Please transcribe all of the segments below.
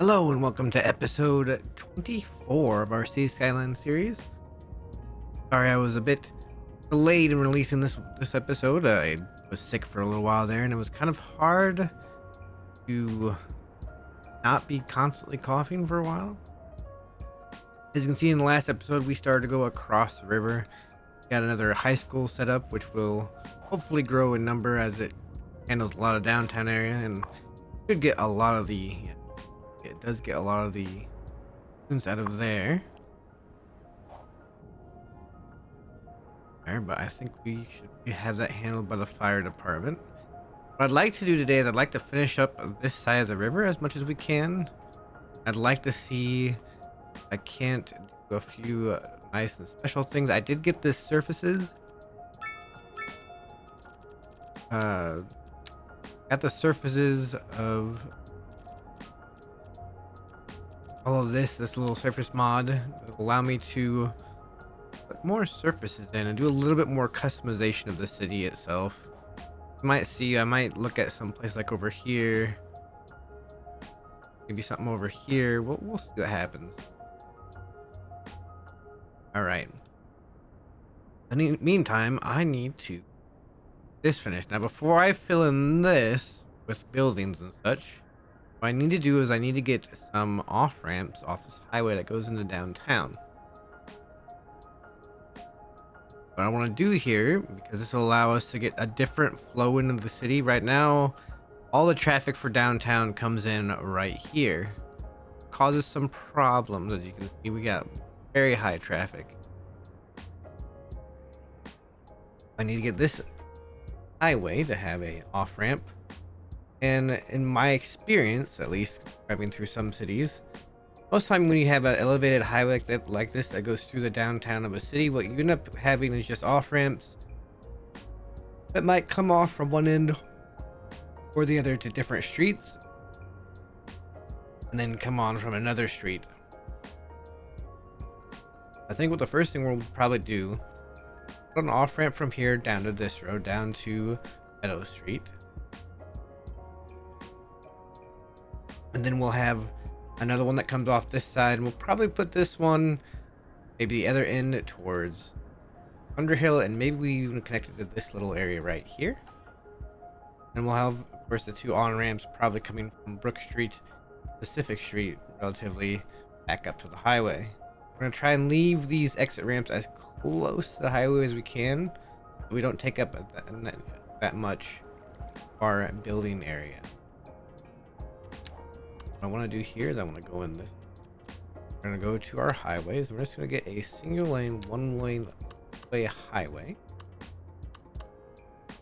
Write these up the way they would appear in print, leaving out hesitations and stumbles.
Hello and welcome to episode 24 of our Sea Skyline series. Sorry I was a bit delayed in releasing this episode. I was sick for a little while there and it was kind of hard to not be constantly coughing for a while. As you can see in the last episode, we started to go across the river. Got another high school set up, which will hopefully grow in number as it handles a lot of downtown area and should get a lot of the it does get a lot of the students out of there. But I think we should have that handled by the fire department. What I'd like to do today is I'd like to finish up this side of the river as much as we can. I'd like to see if I can't do a few nice and special things. I did get the surfaces. Got the surfaces of all of this little surface mod that will allow me to put more surfaces in and do a little bit more customization of the city itself. You might see I might look at some place like over here, maybe something over here. We'll see what happens. All right, in the meantime I need to this finished. Now before I fill in this with buildings and such, what I need to do is I need to get some off ramps off this highway that goes into downtown. What I want to do here, because this will allow us to get a different flow into the city. Right now, all the traffic for downtown comes in right here. Causes some problems. As you can see, we got very high traffic. I need to get this highway to have a off ramp. And in my experience, at least driving through some cities, most time when you have an elevated highway like this that goes through the downtown of a city, what you end up having is just off ramps that might come off from one end or the other to different streets and then come on from another street. I think what the first thing we'll probably do, put an off ramp from here down to this road down to Meadow Street. And then we'll have another one that comes off this side, and we'll probably put this one maybe the other end towards Underhill, and maybe we even connect it to this little area right here. And we'll have, of course, the two on-ramps probably coming from Brook Street, Pacific Street, relatively back up to the highway. We're going to try and leave these exit ramps as close to the highway as we can, so we don't take up that much of our building area. What I want to do here is I want to go in this. We're going to go to our highways. We're just going to get a single lane, one lane way highway.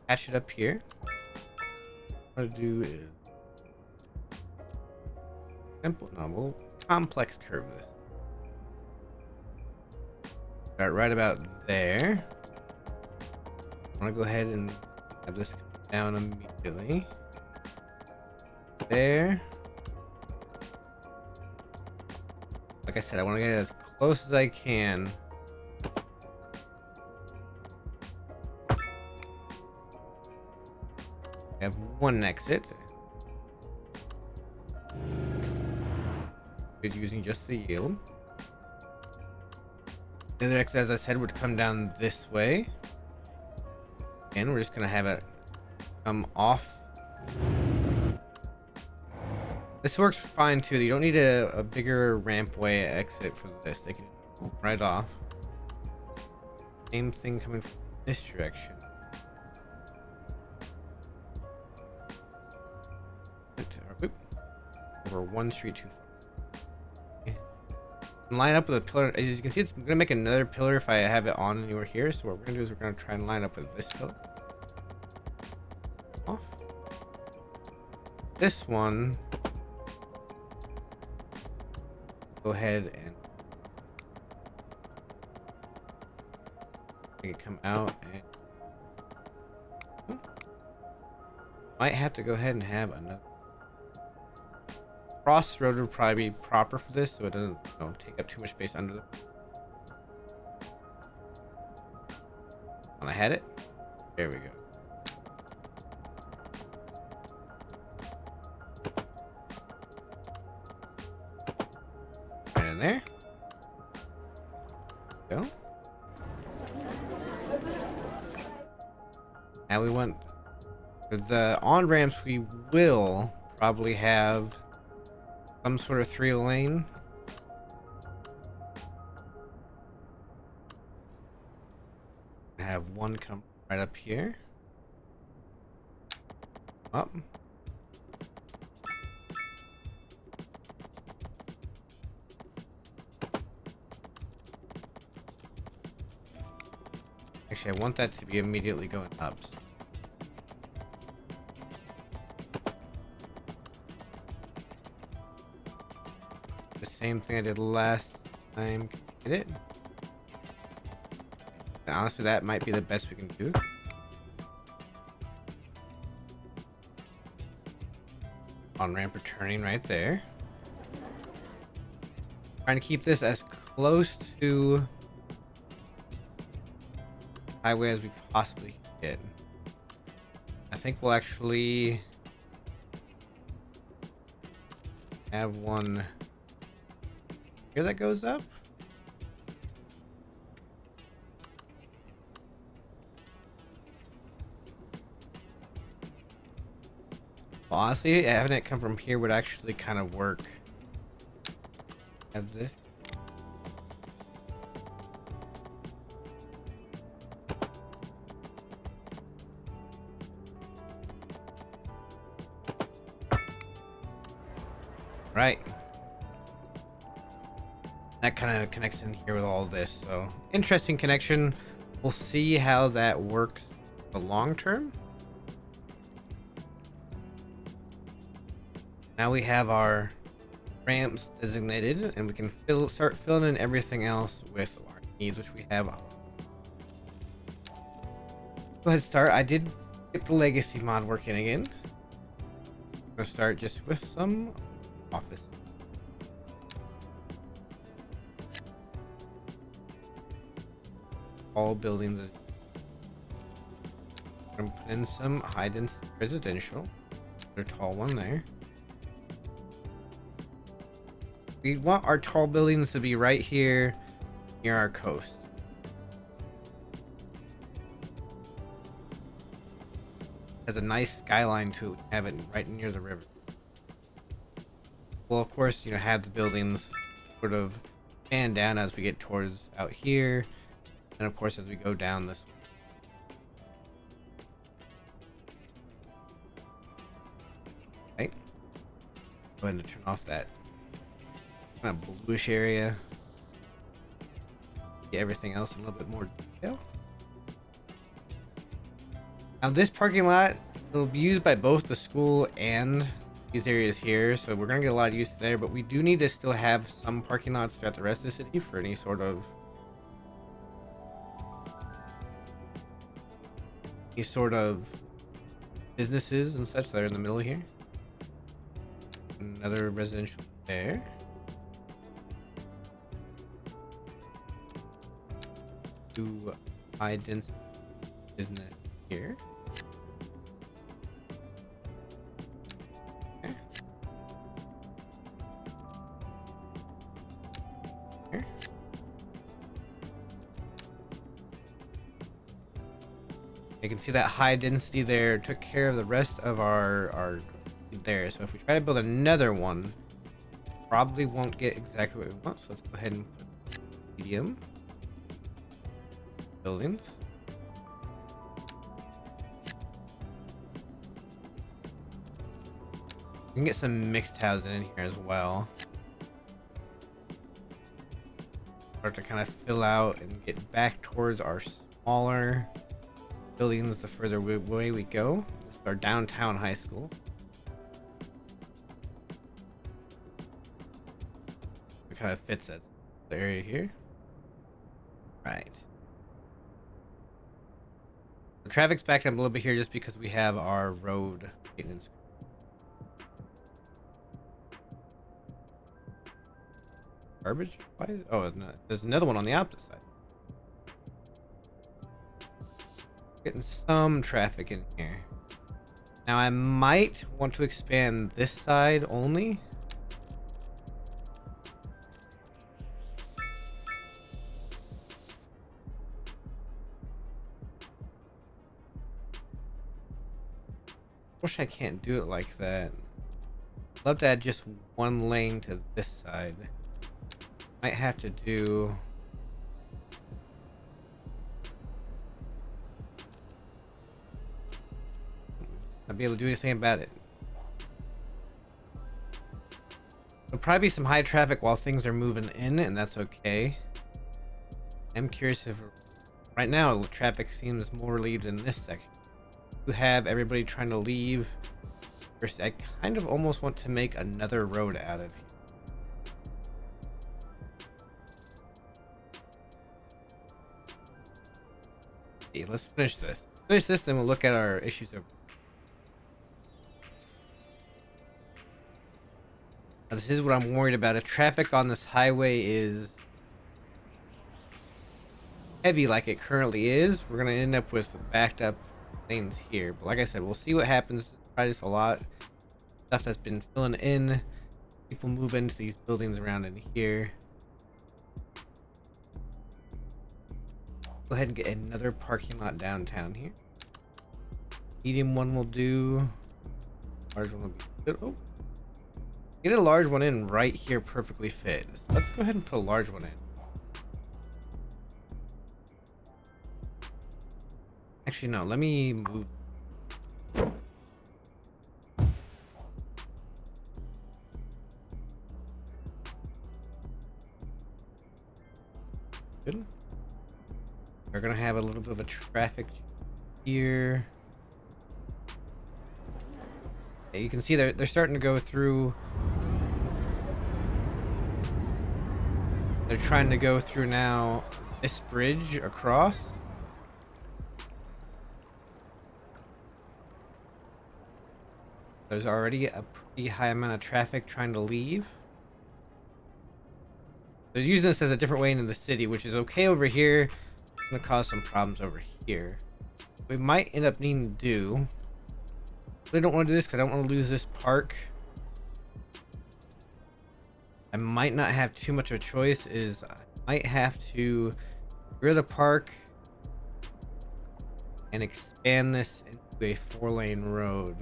Patch it up here. What I'm going to do is simple, no, we'll complex curve this. Start right about there. I want to go ahead and have this come down immediately. There. Like I said, I want to get it as close as I can. I have one exit. Good, using just the yield. The other exit, as I said, would come down this way. And we're just going to have it come off. This works fine too. You don't need a bigger rampway exit for this. They can right off. Same thing coming from this direction. Over one street too far. Okay. Line up with a pillar. As you can see, it's going to make another pillar if I have it on anywhere here. So what we're going to do is we're going to try and line up with this pillar. Off. This one. Go ahead and make it come out, and might have to go ahead and have another crossroad would probably be proper for this, so it doesn't take up too much space under the. When I had it, there we go. Now we want the on ramps. We will probably have some sort of 3-lane. I have one come right up here. Up. Actually, I want that to be immediately going up. The same thing I did last time. Hit it. And honestly, that might be the best we can do. On ramp returning right there. Trying to keep this as close to highway as we possibly can get. I think we'll actually have one here that goes up. Well, honestly, having it come from here would actually kind of work. Have this. Right. That kind of connects in here with all this. So interesting connection. We'll see how that works the long term. Now we have our ramps designated, and we can start filling in everything else with our needs, which we have. Go ahead, start. I did get the legacy mod working again. I'm gonna start just with some office. All buildings. I'm gonna put in some high density residential. Put a tall one there. We want our tall buildings to be right here near our coast. Has a nice skyline to it. Have it right near the river. We'll of course, have the buildings sort of fan down as we get towards out here, and of course as we go down this way. Right. Go ahead and turn off that kind of bluish area. Get everything else in a little bit more detail. Now this parking lot will be used by both the school and these areas here, so we're gonna get a lot of use there, but we do need to still have some parking lots throughout the rest of the city for any sort of businesses and such that are in the middle here. Another residential there. To high density business here. Okay. Here. You can see that high density there took care of the rest of our there. So if we try to build another one, probably won't get exactly what we want. So let's go ahead and put medium buildings. We can get some mixed housing in here as well. Start to kind of fill out and get back towards our smaller buildings the further away we go. This is our downtown high school. It kind of fits as the area here. Right. The traffic's backed up a little bit here just because we have our road maintenance. Garbage? Why is, oh, no, there's another one on the opposite side. Getting some traffic in here. Now I might want to expand this side only. Wish I can't do it like that. Love to add just one lane to this side. Might have to do. Not be able to do anything about it. There'll probably be some high traffic while things are moving in, and that's okay. I'm curious if right now the traffic seems more relieved in this section. You have everybody trying to leave. First, I kind of almost want to make another road out of here. Okay, let's finish this. Finish this, then we'll look at our issues over. Now, this is what I'm worried about. If traffic on this highway is heavy like it currently is, we're gonna end up with backed up lanes here. But like I said, we'll see what happens. Try this a lot. Stuff that's been filling in. People move into these buildings around in here. Go ahead and get another parking lot downtown here. Medium one will do. Large one will be good. Oh, get a large one in right here, perfectly fit. So let's go ahead and put a large one in. Actually, no. Let me move. Good. We're gonna have a little bit of a traffic here. Yeah, you can see they're starting to go through. They're trying to go through now this bridge across. There's already a pretty high amount of traffic trying to leave. They're using this as a different way into the city, which is okay over here. It's gonna cause some problems over here. We might end up needing to do. I really don't want to do this because I don't want to lose this park. I might not have too much of a choice. Is I might have to get rid of the park and expand this into a 4-lane road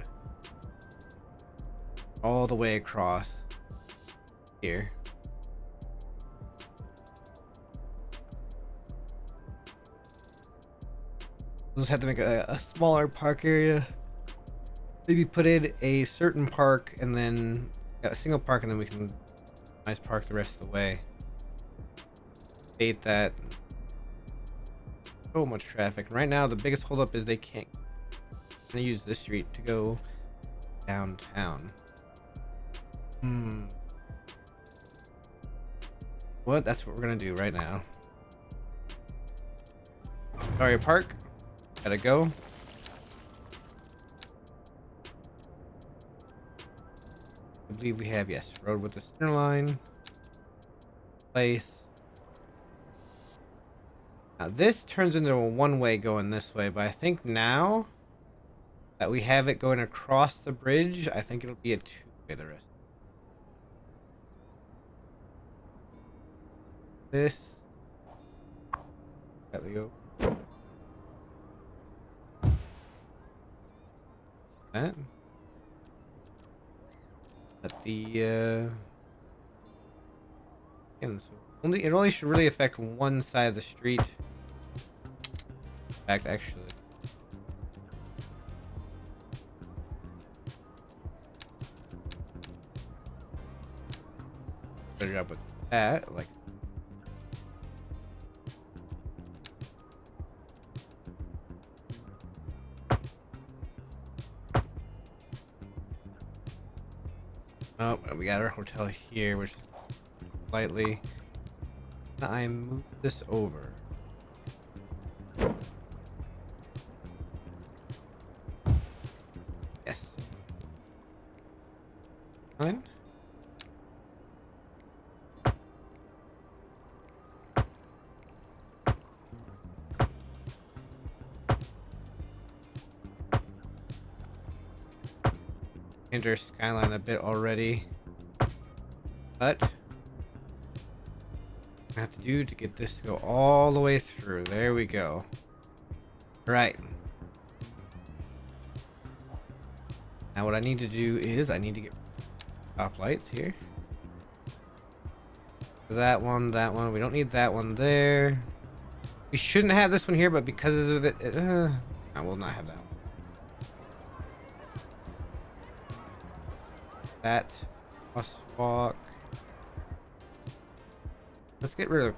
all the way across here. We'll just have to make a smaller park area. Maybe put in a certain park and then a single park, and then we can nice park the rest of the way. Hate that. So much traffic. Right now, the biggest holdup is they can't. I'm gonna use this street to go downtown. What? That's what we're gonna do right now. Sorry, park. Gotta go. I believe we have, yes, road with the center line. Place. Now this turns into a one-way going this way, but I think now that we have it going across the bridge, I think it'll be a two-way the rest. This. There we go. That. But the again, so it only should really affect one side of the street. In fact, actually. Better job with that, like. Oh, we got our hotel here, which is slightly. I move this over. Yes. Fine. Change our skyline a bit already, but I have to do to get this to go all the way through. There we go. Right. Now what I need to do is I need to get top lights here. That one, that one. We don't need that one there. We shouldn't have this one here, but because of it, I will not have that one. That crosswalk. Let's get rid of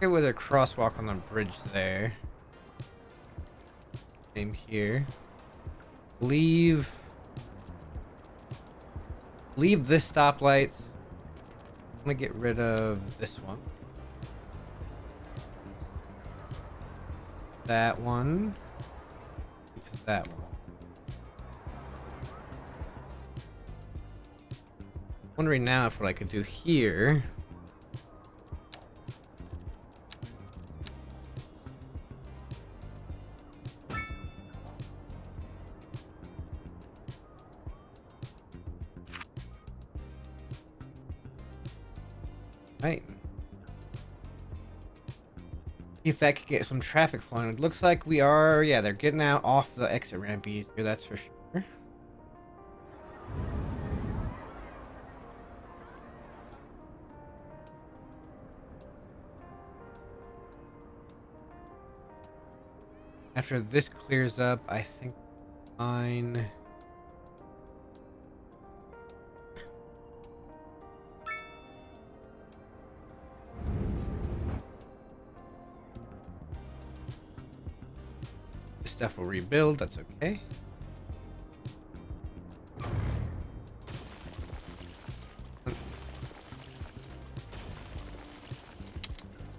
a crosswalk on the bridge there. Same here. Leave this stoplights. I'm gonna get rid of this one. That one. That one. Wondering now if what I could do here. Right. See if that could get some traffic flowing. It looks like we are, yeah, they're getting out off the exit ramp easier, that's for sure. After this clears up, I think fine. This stuff will rebuild, that's okay.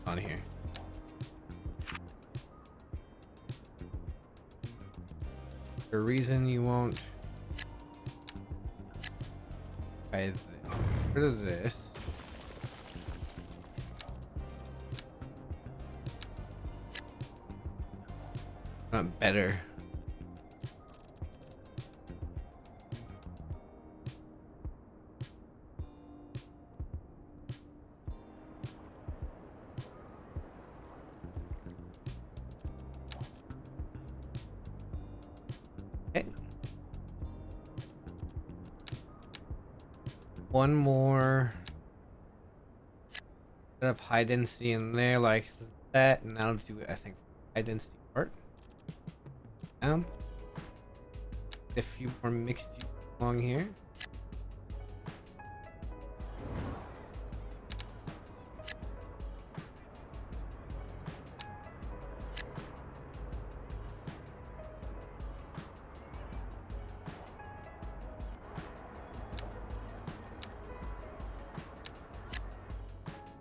On here. The reason you won't get rid of this. Not better. One more set of high density in there like that, and that'll do, I think, high density part. Down. A few more mixed use along here.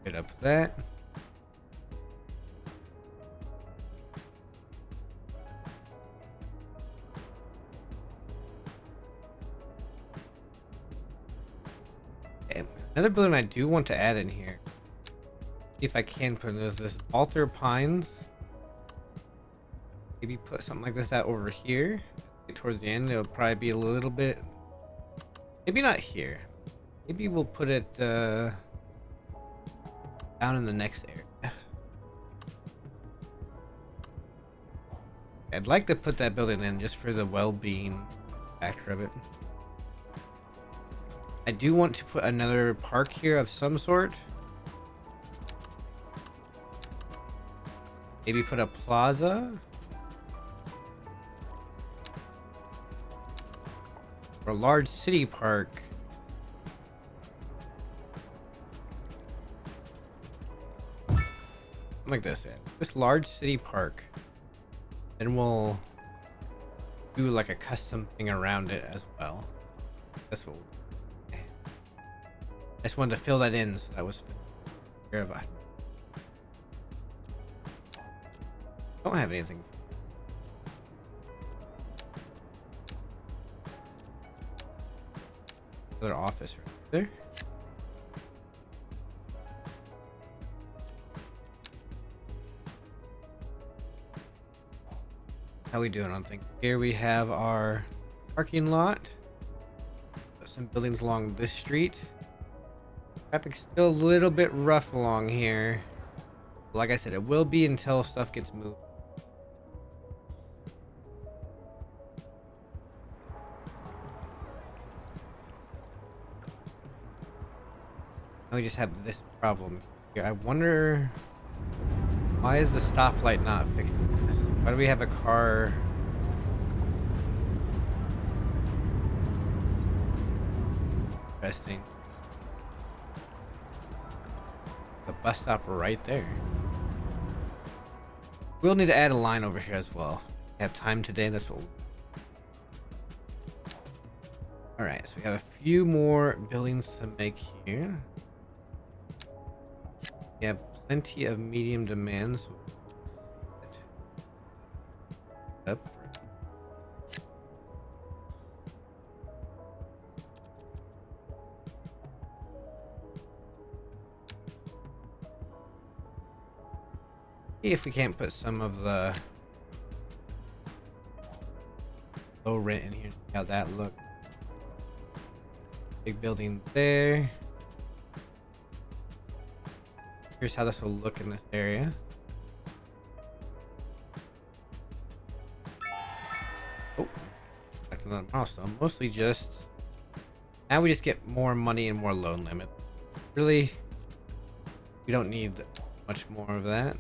Get up that. Okay. Another building I do want to add in here. See if I can put this altar pines. Maybe put something like this out over here. Towards the end, it'll probably be a little bit. Maybe not here. Maybe we'll put it down in the next area. I'd like to put that building in just for the well-being factor of it. I do want to put another park here of some sort. Maybe put a plaza. Or a large city park. Like this, yeah. This large city park. Then we'll do like a custom thing around it as well. That's what we'll... I just wanted to fill that in, so that was care of. I don't have anything. Another office right there. How we doing on things? Here we have our parking lot. Some buildings along this street. Traffic's still a little bit rough along here. Like I said, it will be until stuff gets moved. we just have this problem here. I wonder, why is the stoplight not fixing this? Why do we have a car? Interesting. The bus stop right there. We'll need to add a line over here as well. We have time today, that's what Alright, so we have a few more buildings to make here. We have plenty of medium demands. Up. See if we can't put some of the low rent in here. See how that looks. Big building there. Here's how this will look in this area. Oh, back to another milestone. Mostly just now we just get more money and more loan limit. Really, we don't need much more of that.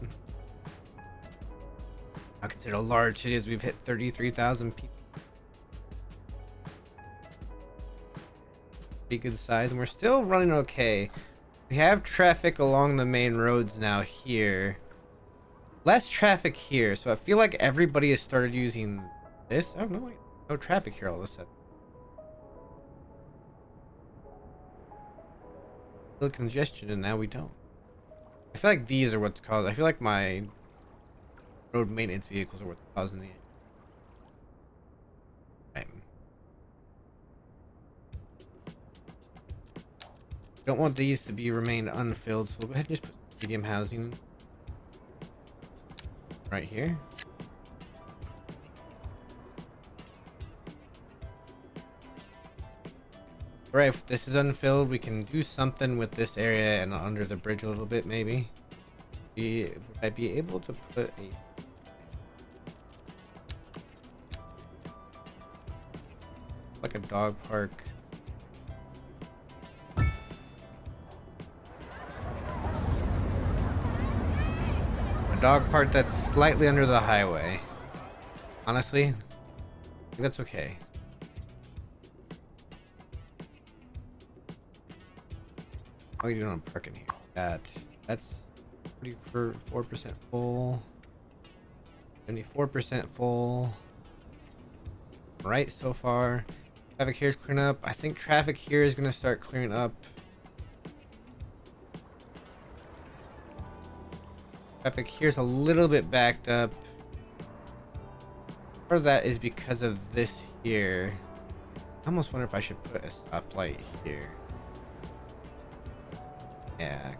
I consider a large city as we've hit 33,000 people. Pretty good size, and we're still running okay. We have traffic along the main roads now here. Less traffic here, so I feel like everybody has started using this. I don't know, no traffic here all of a sudden. Little congestion, and now we don't. I feel like these are what's caused. I feel like my road maintenance vehicles are what's causing the. Right. Don't want these to be remain unfilled, so we'll go ahead and just put medium housing right here. Alright, if this is unfilled, we can do something with this area and under the bridge a little bit, maybe. Would I be able to put a like a dog park? A dog park that's slightly under the highway. Honestly, I think that's okay. How are you doing on parking here? That's 44% full. 74% full. Right so far. Traffic here is clearing up. I think traffic here is going to start clearing up. Traffic here's a little bit backed up. Part of that is because of this here. I almost wonder if I should put a stoplight here. Yeah.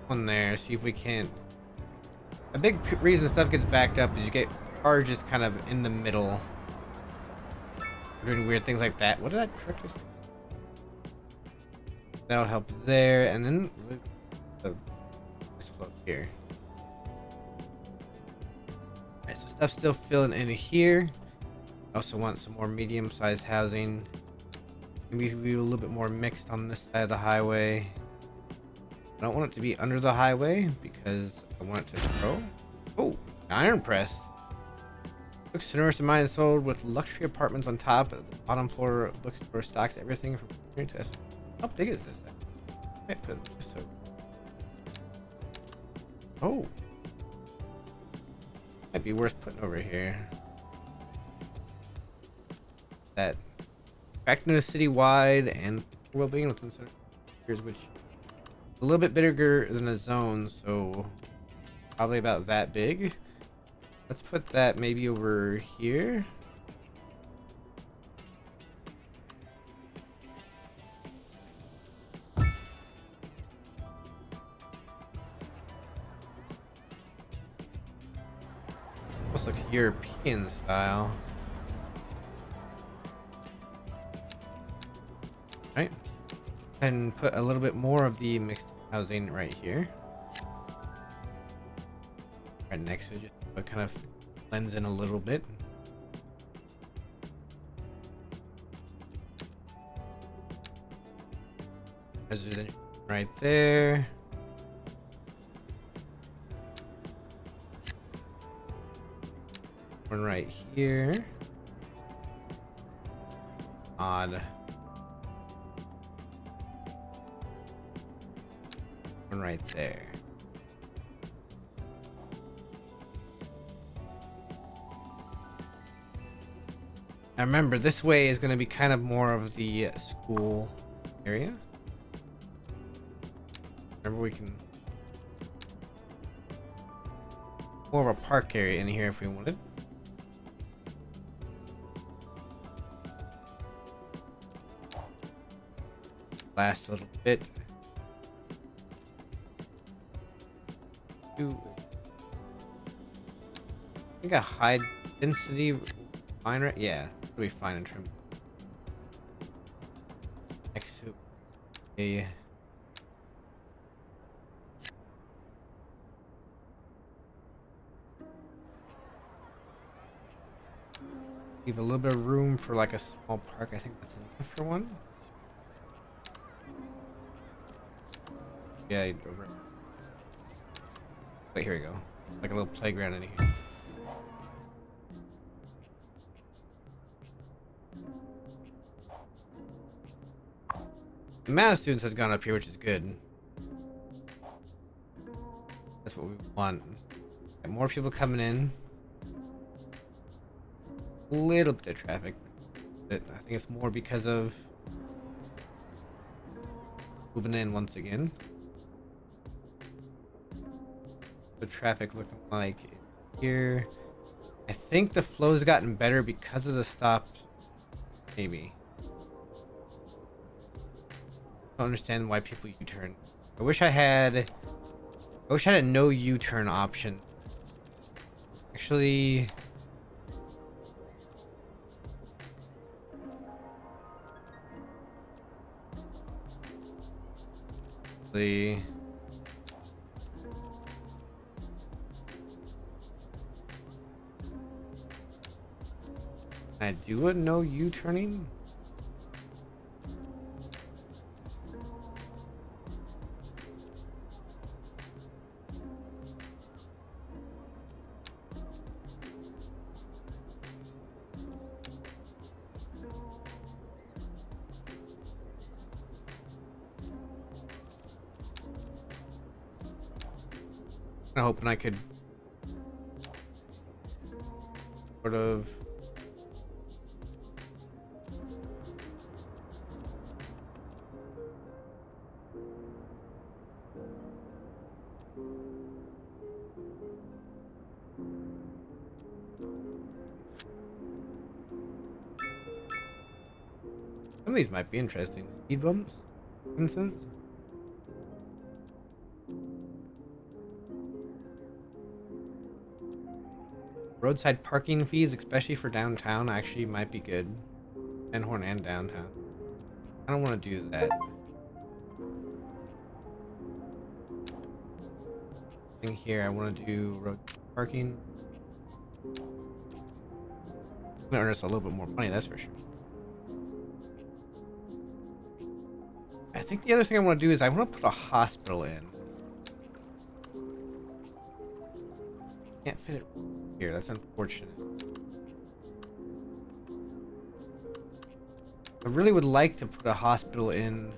One there, see if we can't. A big reason stuff gets backed up is you get cars just kind of in the middle. Doing weird things like that. What did that trick us? That'll help there, and then this float here. Alright, so stuff's still filling in here. Also want some more medium-sized housing. Maybe be a little bit more mixed on this side of the highway. I don't want it to be under the highway because I want it to grow. Oh, iron press. Looks generous to mine, sold with luxury apartments on top. The bottom floor bookstore stocks everything from to. How big is this? I might put this over. Oh, might be worth putting over here. That back into city-wide and well-being within centers, which is a little bit bigger than a zone, so probably about that big. Let's put that maybe over here. Almost looks European style. Right. And put a little bit more of the mixed housing right here. Right next to it, just to kind of blends in a little bit. Resident right there. One right here. Odd. One right there. Now remember, this way is going to be kind of more of the school area. Remember, we can more of a park area in here if we wanted. Last little bit. I think a high density fine, right? Yeah, it'll be fine in terms. Next to a leave a little bit of room for like a small park. I think that's enough for one. Yeah. Wait, here we go. Like a little playground in here. The amount of students has gone up here, which is good. That's what we want. Got more people coming in. A little bit of traffic, but I think it's more because of moving in once again. The traffic looking like here. I think the flow's gotten better because of the stop. Maybe. I don't understand why people U-turn. I wish I had a no U-turn option. Actually, can I do a no U-turning? I'm hoping I could sort of some of these might be interesting. Speed bumps, for instance. Roadside parking fees, especially for downtown, actually might be good. Horn and downtown. I don't want to do that. Thing here, I want to do road parking. It's gonna earn us a little bit more money, that's for sure. I think the other thing I want to do is I want to put a hospital in. Can't fit it here, that's unfortunate. I really would like to put a hospital in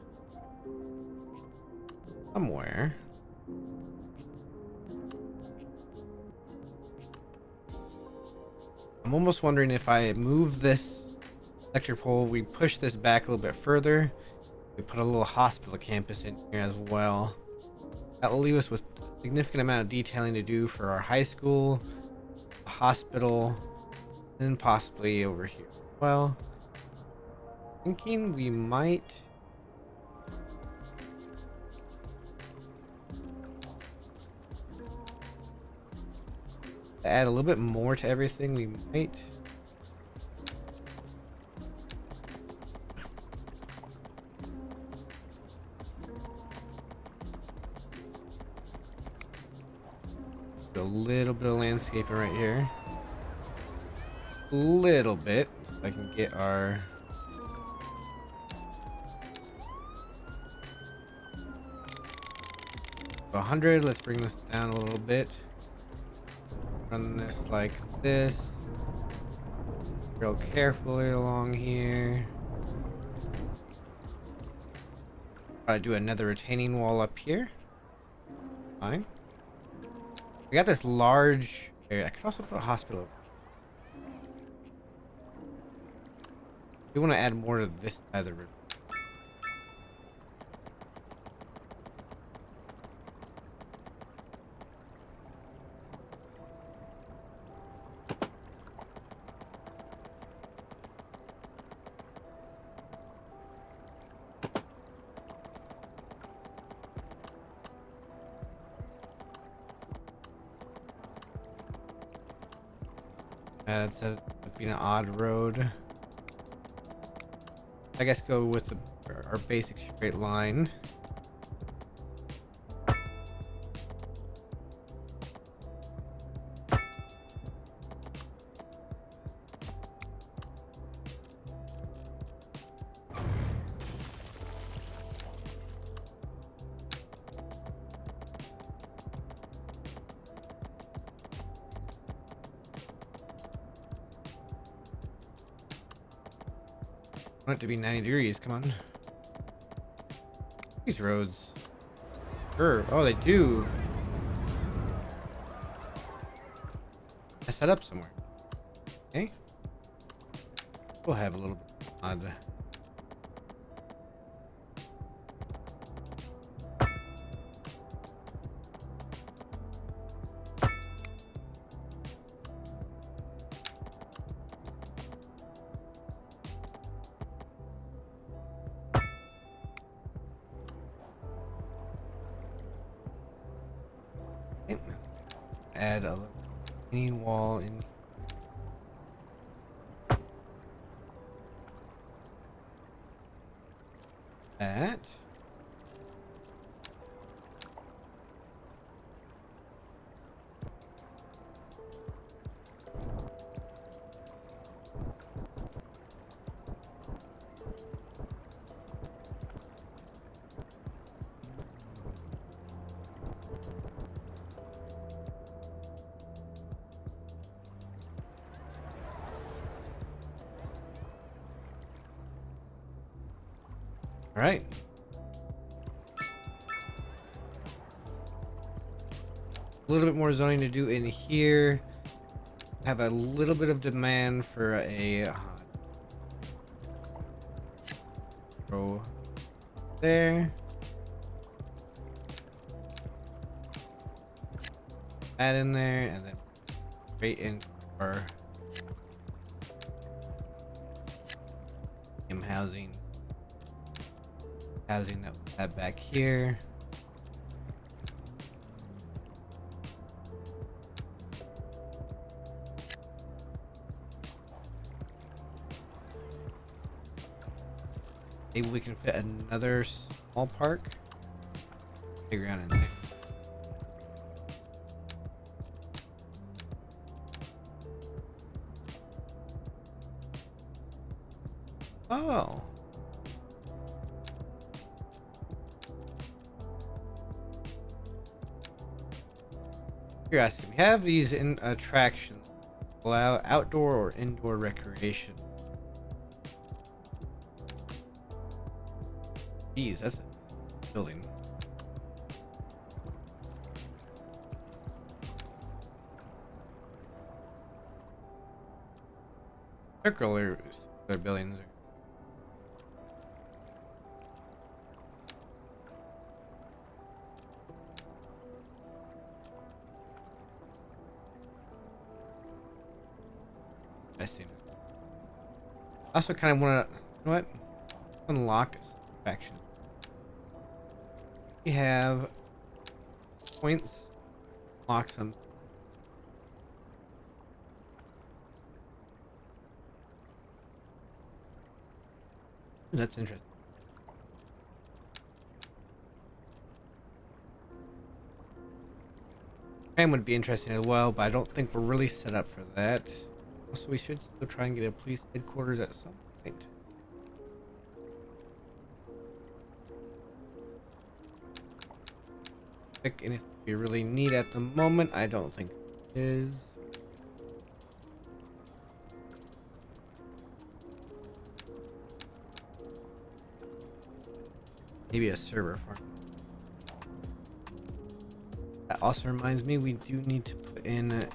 somewhere. I'm almost wondering if I move this electric pole, we push this back a little bit further, we put a little hospital campus in here as well. That will leave us with a significant amount of detailing to do for our high school, hospital, and possibly over here. Well, thinking we might add a little bit more to everything. We might do a little bit of landscaping right here. A little bit, so I can get our 100. Let's bring this down a little bit. Run this like this. Real carefully along here. Try to do another retaining wall up here. Fine. We got this large area. I could also put a hospital. We want to add more to this side of the river. That's being an odd road. I guess go with our basic straight line. I want it to be 90 degrees, come on. These roads. Curve. Oh, they do. I set up somewhere. Okay. We'll have a little bit odd. Add a little retaining wall in. That. All right. A little bit more zoning to do in here. Have a little bit of demand for a row there. That in there, and then straight into our housing. Housing that we have back here. Maybe we can fit another small park. Playground in there. Oh. Curiosity. We have these in attractions allow outdoor or indoor recreation. Geez, that's a building. Circular buildings. I see. I also kind of want to, you know what? Unlock faction. We have points. Unlock some. That's interesting. Japan would be interesting as well, but I don't think we're really set up for that. Also, we should still try and get a police headquarters at some point. pick anything we really need at the moment. I don't think it is. Maybe a server farm. That also reminds me, we do need to put in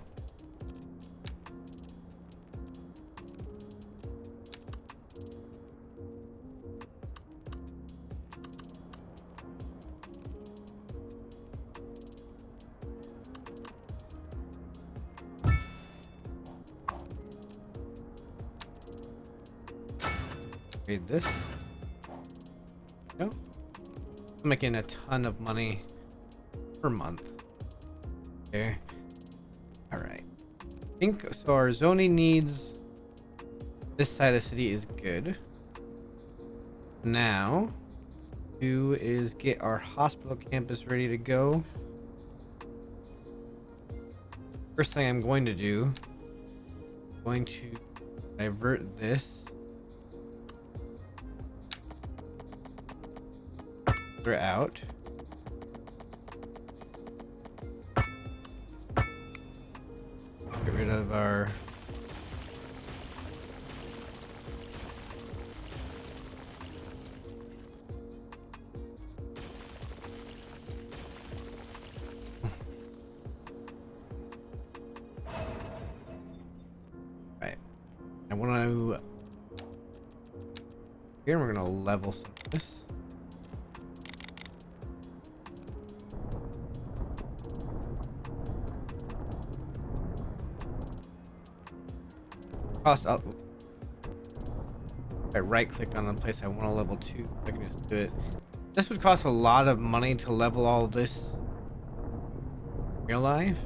this. No, I'm making a ton of money per month. Okay. All right. I think so. Our zoning needs. This side of the city is good. Now, do is get our hospital campus ready to go. First thing I'm going to do, I'm going to divert this. We're out. Get rid of our right. I want to here we're gonna level some of this. Cost up. I right click on the place I want to level 2. I can just do it. This would cost a lot of money to level all this in real life.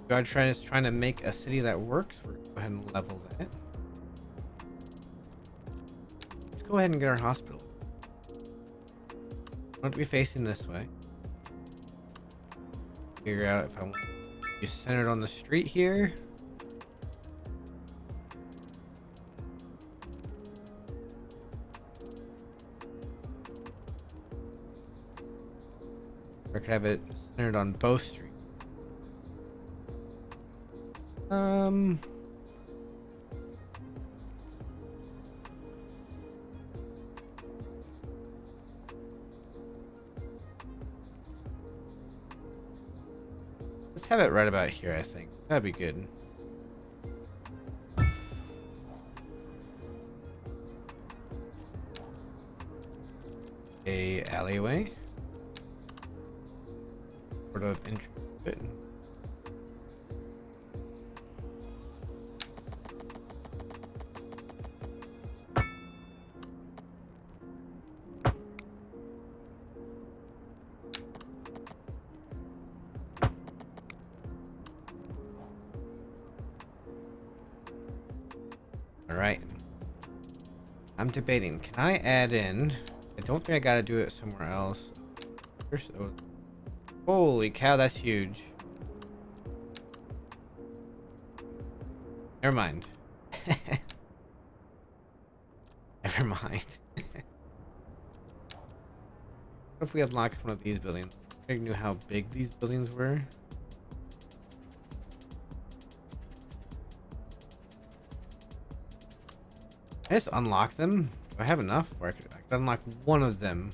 God is trying to make a city that works. We're gonna go ahead and level that. Let's go ahead and get our hospital. I want to be facing this way. Figure out if I want to be centered on the street here. Or I could have it centered on both streets. Let's have it right about here, I think. That'd be good. A alleyway. Sort of entry to it. Alright. I'm debating. Can I add in? I don't think I gotta do it somewhere else. Holy cow, that's huge. Never mind. Never mind. What if we unlocked one of these buildings? I knew how big these buildings were. I just unlock them. Do I have enough? Or I could unlock one of them.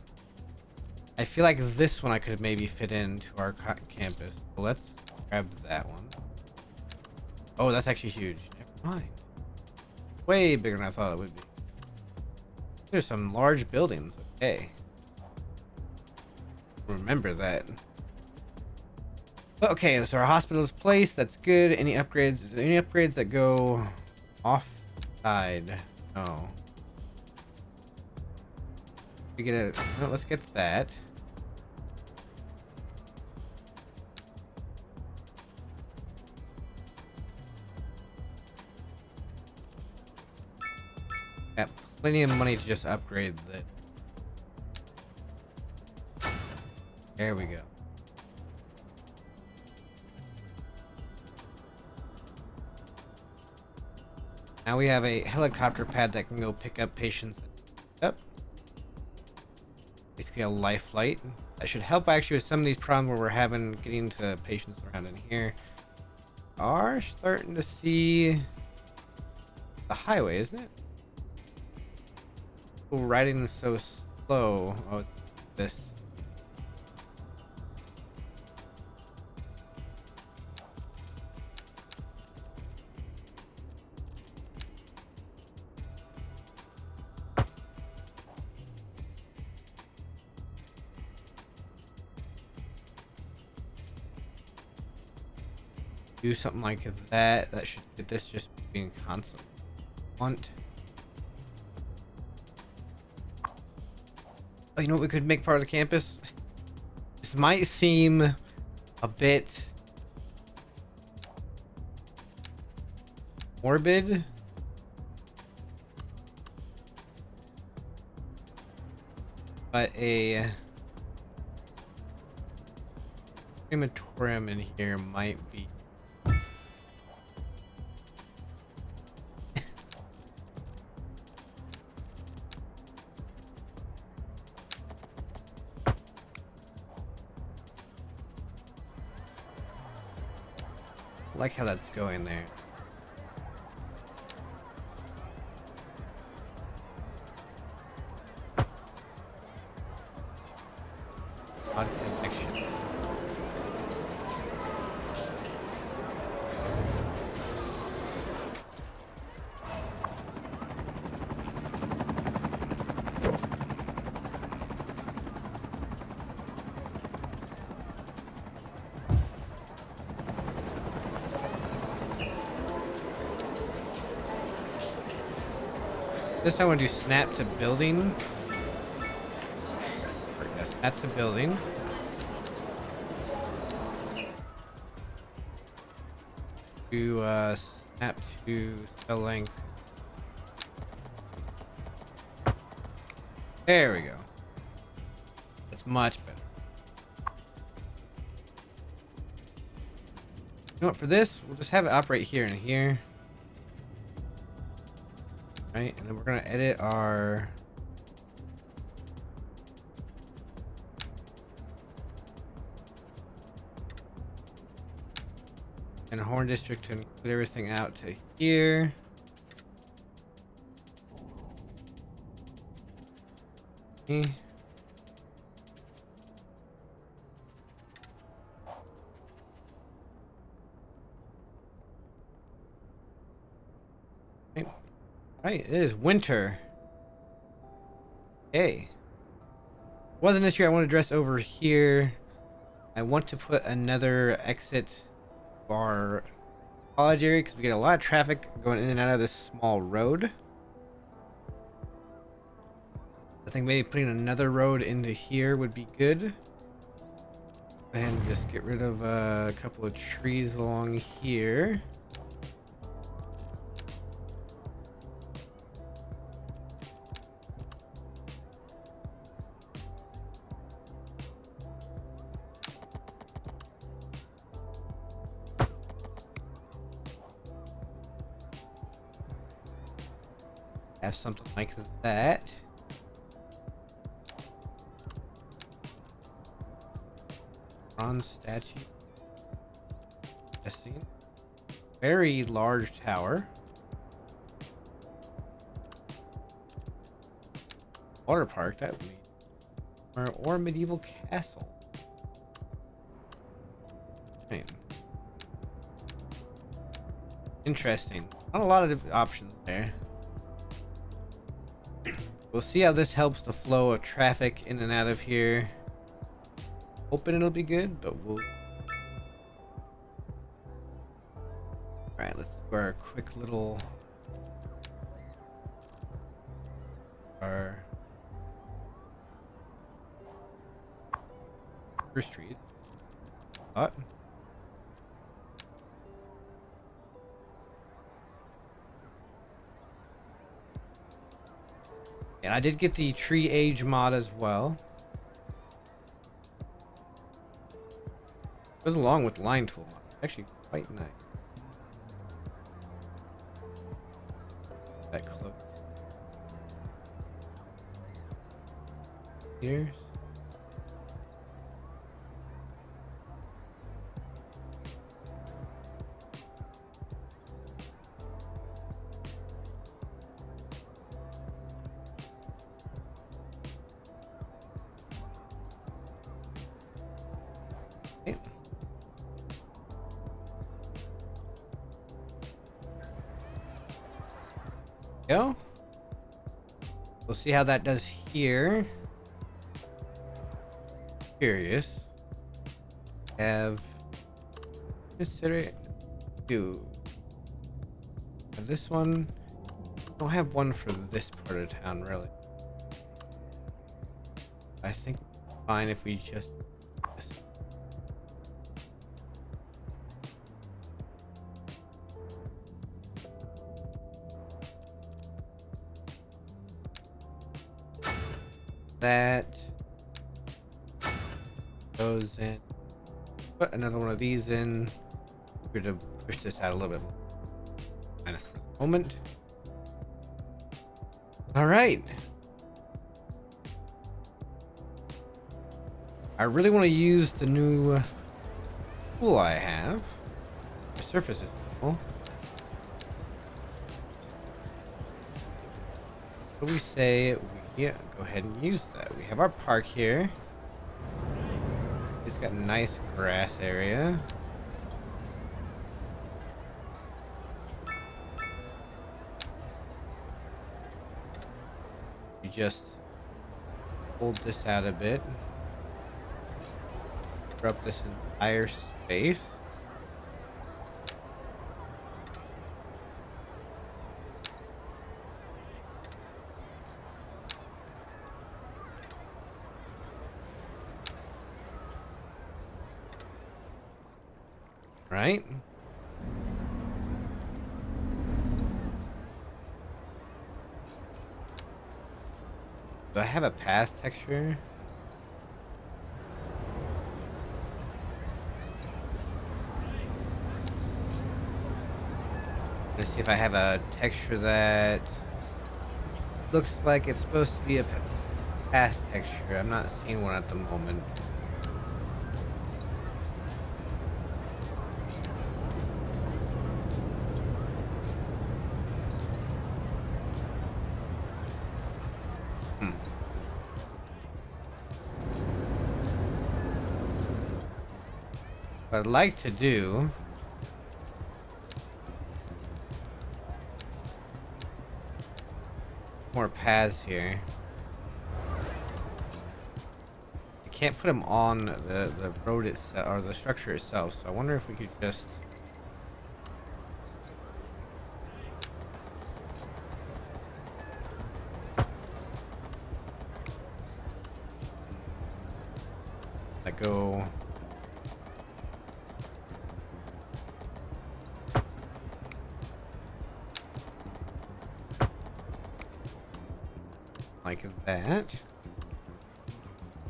I feel like this one I could maybe fit into our campus. Well, let's grab that one. Oh, that's actually huge. Never mind. Way bigger than I thought it would be. There's some large buildings. Okay. Remember that. Okay, so our hospital is placed. That's good. Any upgrades? Is there any upgrades that go offside? No. We get it. No, let's get that. Got plenty of money to just upgrade that. There we go. Now we have a helicopter pad that can go pick up patients. Yep. basically a life light. That should help actually with some of these problems where we're having getting to patients around in here. Are starting to see the highway, isn't it? People riding so slow. Oh, it's this. Do something like that. That should get this just being constant. Want. Oh, you know what we could make part of the campus? This might seem a bit morbid, but a crematorium in here might be. I like how that's going there. Odd connection. This time I want to do snap to building. Snap to building. Do snap to cell length. There we go. That's much better. You know what? For this, we'll just have it operate here and here. Right, and then we're gonna edit our and horn district to include everything out to here. Okay. Right, it is winter. Hey. Wasn't this year I want to dress over here. I want to put another exit bar college area because we get a lot of traffic going in and out of this small road. I think maybe putting another road into here would be good. Go ahead and just get rid of a couple of trees along here. Have something like that. Bronze statue. Testing. Very large tower. Water park, that would be. Or medieval castle. Okay. Interesting. Not a lot of options there. We'll see how this helps the flow of traffic in and out of here. Hoping it'll be good, but we'll... Alright, let's do our quick little... Our... First street. What? And I did get the tree age mod as well. Goes along with line tool mod. Actually quite nice. That close. Here. Go. We'll see how that does here. Curious. Have consider it. Do this one. Don't have one for this part of town, really. I think it's fine if we just. That goes in. Put another one of these in. We're gonna push this out a little bit for the moment. All right. I really want to use the new tool I have. The surface is cool. What do we say? Yeah, go ahead and use that. We have our park here. It's got a nice grass area. You just hold this out a bit. Cover up this entire space. Right? Do I have a pass texture? Let's see if I have a texture that looks like it's supposed to be a pass texture. I'm not seeing one at the moment. What I'd like to do more paths here. I can't put them on the road itself or the structure itself, so I wonder if we could just let go. Like that.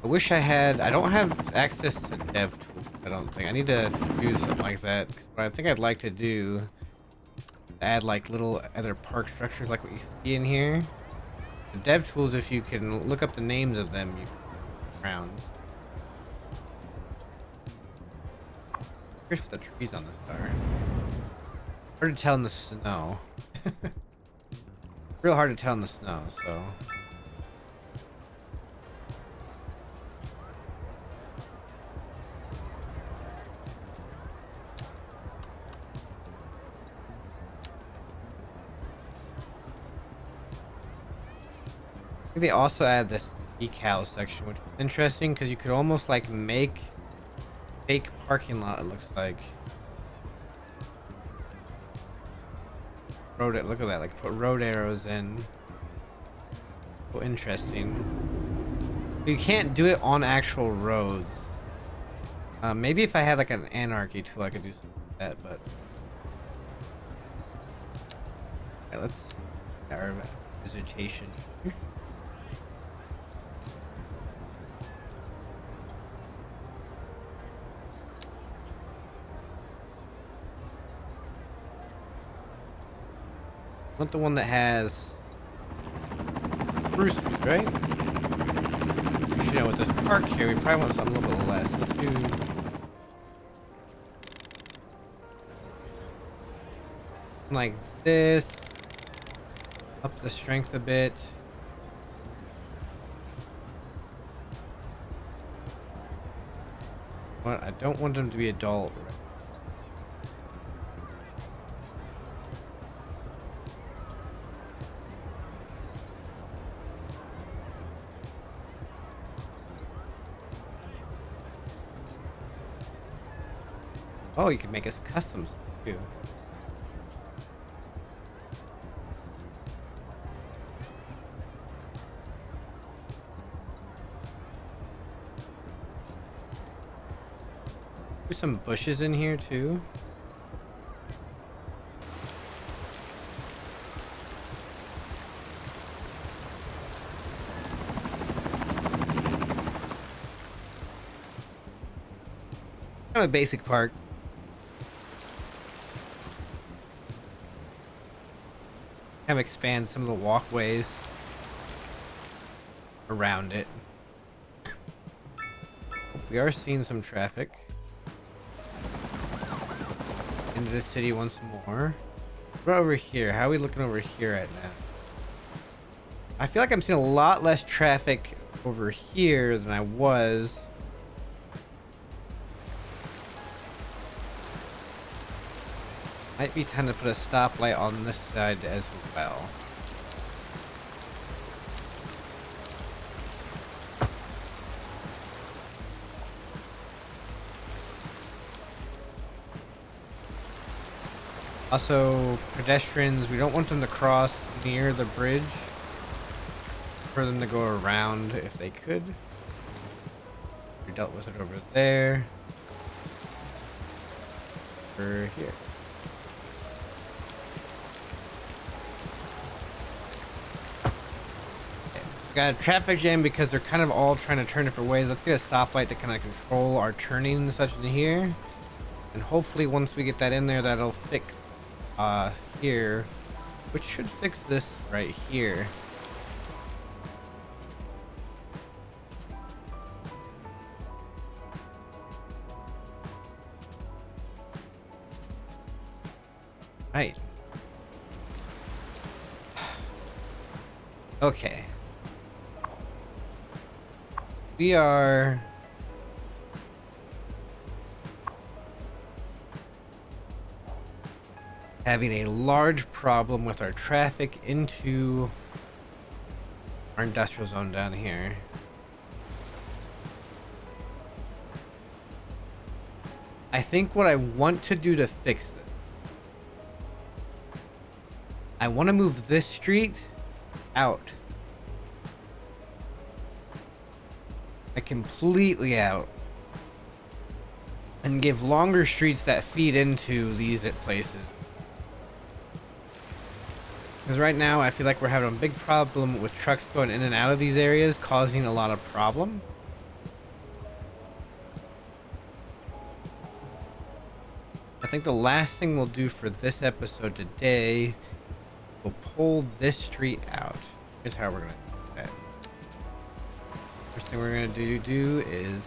I wish I had. I don't have access to dev tools. I don't think I need to do something like that. What I think I'd like to do, add like little other park structures like what you see in here. The dev tools, if you can look up the names of them, you can rounds. Here's what the trees on this are. Hard to tell in the snow. Real hard to tell in the snow, so. They also add this decal section, which is interesting because you could almost like make fake parking lot. It looks like road. Look at that! Like put road arrows in. So interesting. You can't do it on actual roads. Maybe if I had like an anarchy tool, I could do something like that. But okay, let's our vegetation. Want the one that has spruce wood, right? You know, with this park here, we probably want something a little bit less too. Like this. Up the strength a bit. But I don't want them to be adult. Oh, you can make us customs too. There's some bushes in here too. Kind of a basic park. Kind of expand some of the walkways around it. We are seeing some traffic into the city once more. What about over here? How are we looking over here right now? I feel like I'm seeing a lot less traffic over here than I was. Might be time to put a stoplight on this side as well. Also, pedestrians, we don't want them to cross near the bridge. For them to go around if they could. We dealt with it over there. Over here. Okay. We got a traffic jam because they're kind of all trying to turn different ways. Let's get a stoplight to kind of control our turning and such in here. And hopefully once we get that in there, that'll fix here. Which should fix this right here. Right. Okay. We are having a large problem with our traffic into our industrial zone down here. I think what I want to do to fix this, I want to move this street out. Like completely out. And give longer streets that feed into these places. Because right now I feel like we're having a big problem with trucks going in and out of these areas, causing a lot of problem. I think the last thing we'll do for this episode today, we'll pull this street out. Here's how we're gonna do that. First thing we're gonna do is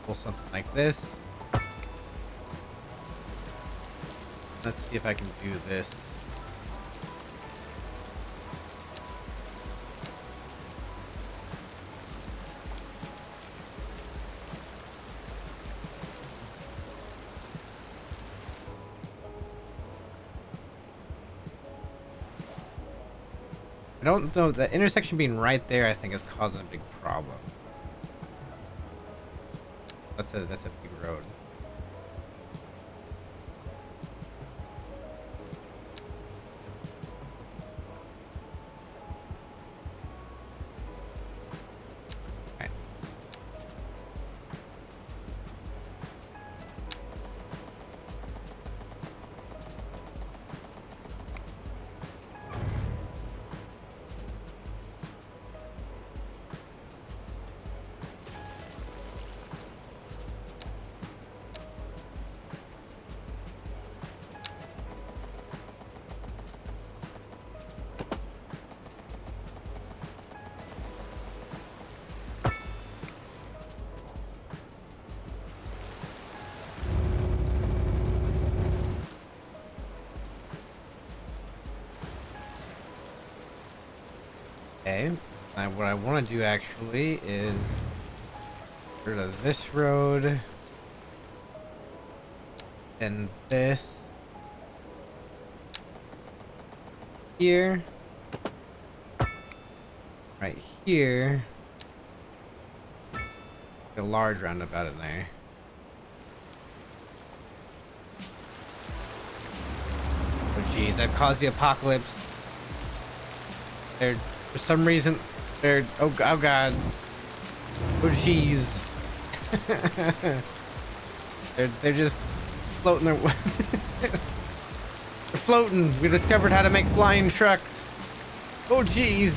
pull something like this. Let's see if I can do this. I don't know, the intersection being right there I think is causing a big problem. That's a big road. Okay. Okay, what I want to do actually is get rid of this road and this here, right here, a large roundabout in there. geez, that caused the apocalypse. They're, for some reason, oh god. Oh jeez. they're just floating their they're floating. We discovered how to make flying trucks. Oh jeez.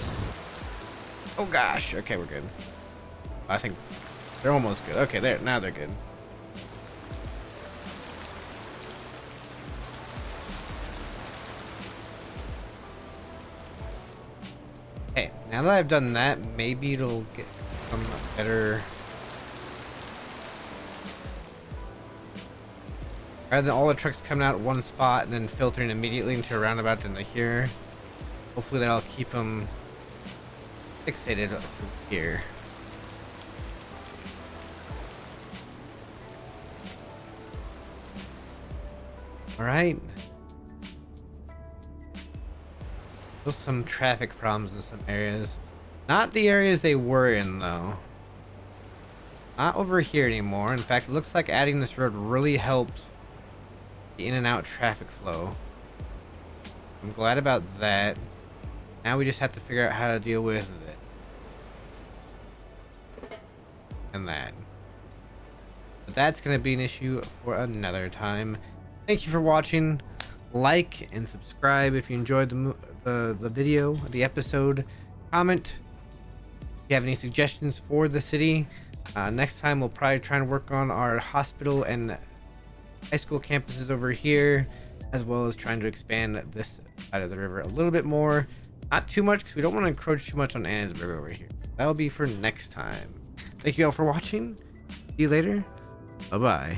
Oh gosh. Okay, we're good. I think they're almost good. Okay, now they're good. Okay, now that I've done that, maybe it'll get some better. Rather than all the trucks coming out at one spot and then filtering immediately into a roundabout into here. Hopefully that'll keep them fixated through here. Alright. Still some traffic problems in some areas. Not the areas they were in though. Not over here anymore. In fact, it looks like adding this road really helped the in and out traffic flow. I'm glad about that. Now we just have to figure out how to deal with it. And that. But that's going to be an issue for another time. Thank you for watching. Like and subscribe if you enjoyed the video, the episode. Comment if you have any suggestions for the city. Next time we'll probably try and work on our hospital and high school campuses over here, as well as trying to expand this side of the river a little bit more. Not too much, because we don't want to encroach too much on Annesburg over here. That'll be for next time. Thank you all for watching. See you later. Bye bye.